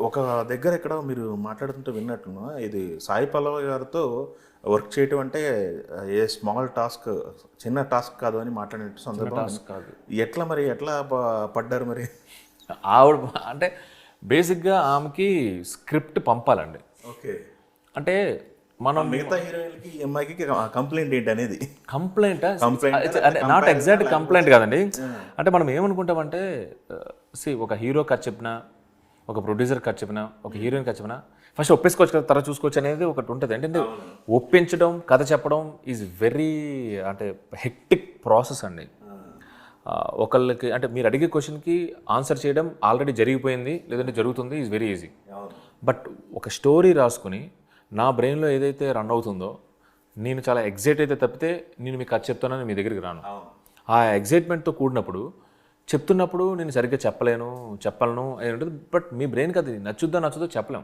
ఒక దగ్గర ఎక్కడ మీరు మాట్లాడుతుంటే విన్నట్టున్నా, ఇది సాయి పల్లవి గారితో వర్క్ చేయటం అంటే ఏ స్మాల్ టాస్క్, చిన్న టాస్క్ కాదు అని మాట్లాడినట్టు సందర్భం. టాస్క్ కాదు. ఎట్లా మరి ఎట్లా పడ్డారు మరి? ఆవిడ అంటే బేసిక్గా ఆమెకి స్క్రిప్ట్ పంపాలండి. ఓకే. అంటే మనం మిగతా హీరోయిన్కి ఈ అమ్మాయికి కంప్లైంట్ ఏంటి అనేది? కంప్లైంట్ Complaint అంటే నాట్ ఎగ్జాక్ట్ కంప్లైంట్ కాదండి. అంటే మనం ఏమనుకుంటామంటే ఒక హీరో కథ చెప్పినా, ఒక ప్రొడ్యూసర్ కథ చెప్పినా, ఒక హీరోయిన్ కథ చెప్పినా ఫస్ట్ ఒప్పేసుకోవచ్చు కదా, తర్వాత చూసుకోవచ్చు అనేది ఒకటి ఉంటుంది. అంటే ఒప్పించడం, కథ చెప్పడం ఈజ్ వెరీ అంటే హెక్టిక్ ప్రాసెస్ అండి. ఒకళ్ళకి అంటే మీరు అడిగే క్వశ్చన్కి ఆన్సర్ చేయడం ఆల్రెడీ జరిగిపోయింది లేదంటే జరుగుతుంది ఈజ్ వెరీ ఈజీ. బట్ ఒక స్టోరీ రాసుకుని నా బ్రెయిన్లో ఏదైతే రన్ అవుతుందో నేను చాలా ఎగ్జైట్ అయితే తప్పితే నేను మీకు కథ చెప్తానని మీ దగ్గరికి రాను. ఆ ఎగ్జైట్మెంట్తో కూడినప్పుడు చెప్తున్నప్పుడు నేను సరిగ్గా చెప్పలేను, చెప్పలను అని ఉంటుంది. బట్ మీ బ్రెయిన్కి అది నచ్చుద్దా నచ్చుదో చెప్పలేం.